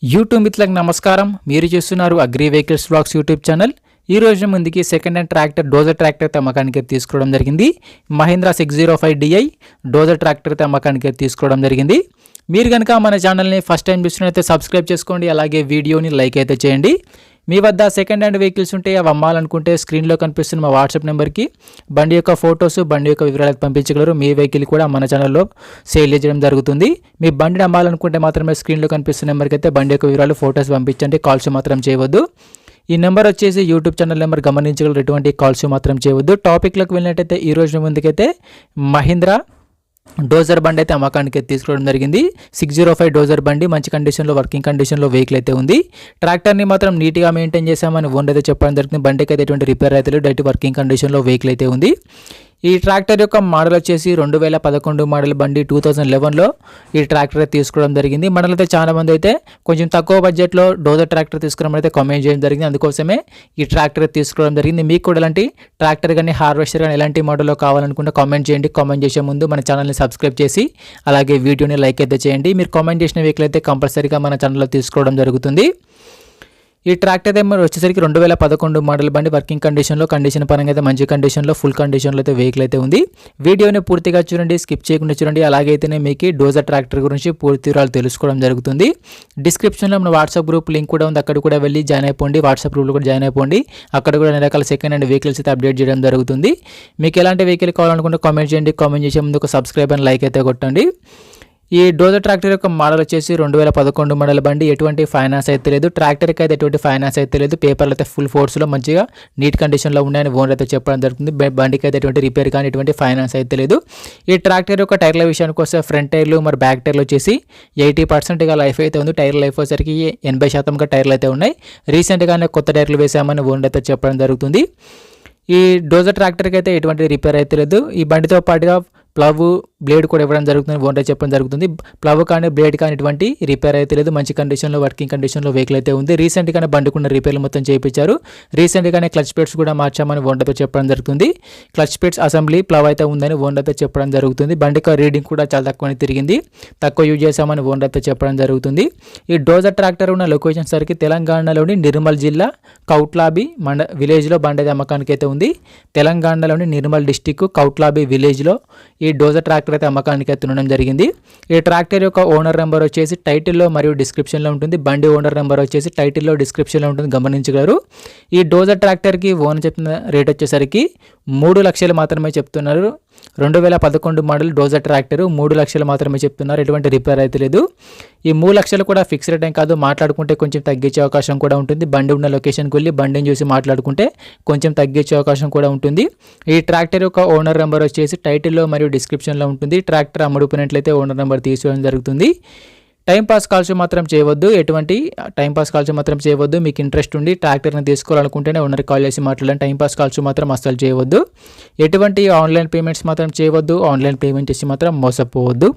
YouTube మిత్రులకు నమస్కారం. మీరు చూస్తున్నారు agri vehicles vlogs YouTube channel. ఈ రోజు ముందుకి second hand tractor dozer tractor అయితే అమ్మకానికి తీసుకోవడం జరిగింది. మహీంద్రా 605DI డోజర్ ట్రాక్టర్ అయితే అమ్మకానికి తీసుకోవడం జరిగింది. మీరు కనుక మన ఛానల్ని ఫస్ట్ టైం చూస్తున్నట్లయితే సబ్స్క్రైబ్ చేసుకోండి, అలాగే వీడియోని లైక్ అయితే చేయండి. మీ వద్ద సెకండ్ హ్యాండ్ వెహికల్స్ ఉంటే అవి అమ్మాలనుకుంటే స్క్రీన్లో కనిపిస్తున్న మా వాట్సాప్ నెంబర్కి బండి యొక్క ఫొటోస్, బండి యొక్క వివరాలు పంపించగలరు. మీ వెహికల్ కూడా మన ఛానల్లో సేల్ చేయడం జరుగుతుంది. మీ బండిని అమ్మాలనుకుంటే మాత్రమే స్క్రీన్లో కనిపిస్తున్న నెంబర్కి అయితే బండి యొక్క వివరాలు, ఫొటోస్ పంపించండి. కాల్స్ మాత్రం చేయవద్దు. ఈ నెంబర్ వచ్చేసి యూట్యూబ్ ఛానల్ నెంబర్, గమనించగలరు. ఎటువంటి కాల్స్ మాత్రం చేయవద్దు. టాపిక్లోకి వెళ్ళినట్టయితే ఈ రోజు ముందుకైతే మహీంద్రా డోజర్ బండి అయితే అమ్మకానికి తీసుకోవడం జరిగింది. 605 డోజర్ బండి మంచి కండిషన్లో, వర్కింగ్ కండిషన్లో వెహికల్ అయితే ఉంది. ట్రాక్టర్ని మాత్రం నీట్గా మెయింటైన్ చేసామని ఓనర్ అయితే చెప్పడం జరిగింది. బండికి అయితే ఎటువంటి రిపేర్ అయితే లేదు, డైరెక్ట్ వర్కింగ్ కండిషన్లో వెహికల్ అయితే ఉంది. ఈ ట్రాక్టర్ యొక్క మోడల్ వచ్చేసి 2011 మోడల్ బండి. 2011లో ఈ ట్రాక్టర్ తీసుకోవడం జరిగింది. మోడల్ అయితే చాలా మంది అయితే కొంచెం తక్కువ బడ్జెట్లో డోజర్ ట్రాక్టర్ తీసుకోవడం అయితే కామెంట్ చేయడం జరిగింది. అందుకోసమే ఈ ట్రాక్టర్ తీసుకోవడం జరిగింది. మీకు కూడా ఎలాంటి ట్రాక్టర్ కానీ హార్వెస్టర్ కానీ ఎలాంటి మోడల్లో కావాలనుకుంటే కామెంట్ చేయండి. కామెంట్ చేసే ముందు మన ఛానల్ని సబ్స్క్రైబ్ చేసి అలాగే వీడియోని లైక్ అయితే చేయండి. మీరు కామెంట్ చేసిన వెహికల్ అయితే కంపల్సరీగా మన ఛానల్లో తీసుకోవడం జరుగుతుంది. ఈ ట్రాక్టర్ అయితే వచ్చేసరికి 2011 మోడల్ బండి, వర్కింగ్ కండిషన్లో, కండిషన్ పరంగా అయితే మంచి కండిషన్లో, ఫుల్ కండిషన్లో అయితే వెహికల్ అయితే ఉంది. వీడియోని పూర్తిగా చూడండి, స్కిప్ చేయకుండా చూడండి. అలాగే అయితేనే మీకు డోజర్ ట్రాక్టర్ గురించి పూర్తి వివరాలు తెలుసుకోవడం జరుగుతుంది. డిస్క్రిప్షన్లో మన వాట్సాప్ గ్రూప్ లింక్ కూడా ఉంది, అక్కడ కూడా వెళ్ళి జాయిన్ అయిపోండి. వాట్సాప్ గ్రూప్లో కూడా జాయిన్ అయిపోండి. అక్కడ కూడా అన్ని రకాల సెకండ్ హ్యాండ్ వెహికల్స్ అయితే అప్డేట్ చేయడం జరుగుతుంది. మీకు ఎలాంటి వెహికల్ కావాలనుకుంటే కామెంట్ చేయండి. కామెంట్ చేసే ముందు ఒక సబ్స్క్రైబ్ అండ్ లైక్ అయితే కొట్టండి. ఈ డోజర్ ట్రాక్టర్ యొక్క మోడల్ వచ్చేసి 2011 మోడల్ బండి. ఎటువంటి ఫైనాన్స్ అయితే లేదు, ట్రాక్టర్కి అయితే ఎటువంటి ఫైనాన్స్ అయితే లేదు. పేపర్లు అయితే ఫుల్ ఫోర్స్లో మంచిగా నీట్ కండిషన్లో ఉన్నాయని ఓనర్ అయితే చెప్పడం జరుగుతుంది. బండికి అయితే ఎటువంటి రిపేర్ కానీ ఎటువంటి ఫైనాన్స్ అయితే లేదు. ఈ ట్రాక్టర్ యొక్క టైర్ల విషయానికి వస్తే ఫ్రంట్ టైర్లు మరి బ్యాక్ టైర్లు వచ్చేసి 80% లైఫ్ అయితే ఉంది. టైర్ లైఫ్ వచ్చేసరికి 80% టైర్లు అయితే ఉన్నాయి. రీసెంట్గానే కొత్త టైర్లు వేసామని ఓనర్ అయితే చెప్పడం జరుగుతుంది. ఈ డోజర్ ట్రాక్టర్కి అయితే ఎటువంటి రిపేర్ అయితే లేదు. ఈ బండితో పాటుగా ప్లవ్, బ్లేడ్ కూడా ఇవ్వడం జరుగుతుంది, ఓనర్ చెప్పడం జరుగుతుంది. ప్లవ్ కానీ బ్లేడ్ కానీ ఎటువంటి రిపేర్ అయితే లేదు. మంచి కండిషన్లో, వర్కింగ్ కండిషన్లో వెహికల్ అయితే ఉంది. రీసెంట్గానే బండికున్న రిపేర్లు మొత్తం చేయించారు. రీసెంట్గానే క్లచ్ ప్లేట్స్ కూడా మార్చామని ఓనర్తో చెప్పడం జరుగుతుంది. క్లచ్ ప్లేట్స్ అసెంబ్లీ ప్లవ్ అయితే ఉందని ఓనర్తో చెప్పడం జరుగుతుంది. బండికి రీడింగ్ కూడా చాలా తక్కువనే తిరిగింది, తక్కువ యూజ్ చేసామని ఓనర్తో చెప్పడం జరుగుతుంది. ఈ డోజర్ ట్రాక్టర్ ఉన్న లొకేషన్ సరికి తెలంగాణలోని నిర్మల్ జిల్లా కౌట్లాబి విలేజ్లో బండి అమ్మకానికి అయితే ఉంది. తెలంగాణలోని నిర్మల్ డిస్టిక్ కౌట్లాబి విలేజ్లో ఈ డోజర్ ట్రాక్టర్ అయితే అమ్మకానికి అయితే ఉండడం జరిగింది. ఈ ట్రాక్టర్ యొక్క ఓనర్ నెంబర్ వచ్చేసి టైటిల్లో మరియు డిస్క్రిప్షన్లో ఉంటుంది. బండి ఓనర్ నెంబర్ వచ్చేసి టైటిల్లో, డిస్క్రిప్షన్లో ఉంటుంది, గమనించగలరు. ఈ డోజర్ ట్రాక్టర్కి ఓనర్ చెప్తున్న రేట్ వచ్చేసరికి 3 లక్షలు మాత్రమే చెప్తున్నారు. 2011 మోడల్ డోజర్ ట్రాక్టర్ 3 లక్షలు మాత్రమే చెప్తున్నారు. ఎటువంటి రిపేర్ అయితే లేదు. ఈ 3 లక్షలు కూడా ఫిక్స్డ్ రేట్ ఏం కాదు, మాట్లాడుకుంటే కొంచెం తగ్గించే అవకాశం కూడా ఉంటుంది. బండి ఉన్న లొకేషన్కి వెళ్ళి బండిని చూసి మాట్లాడుకుంటే కొంచెం తగ్గించే అవకాశం కూడా ఉంటుంది. ఈ ట్రాక్టర్ యొక్క ఓనర్ నెంబర్ వచ్చేసి టైటిల్లో మరియు డిస్క్రిప్షన్లో ఉంటుంది. ట్రాక్టర్ అమ్ముడుపోయినట్లయితే ఓనర్ నెంబర్ తీసుకోవడం జరుగుతుంది. టైంపాస్ కాల్స్ మాత్రం చేయవద్దు, ఎటువంటి టైంపాస్ కాల్స్ మాత్రం చేయవద్దు. మీకు ఇంట్రెస్ట్ ఉండి ట్రాక్టర్ని తీసుకోవాలనుకుంటేనే ఓనర్కి కాల్ చేసి మాట్లాడండి. టైంపాస్ కాల్స్ మాత్రం అస్సలు చేయవద్దు. ఎటువంటి ఆన్లైన్ పేమెంట్స్ మాత్రం చేయవద్దు. ఆన్లైన్ పేమెంట్ చేసి మాత్రం మోసపోవద్దు.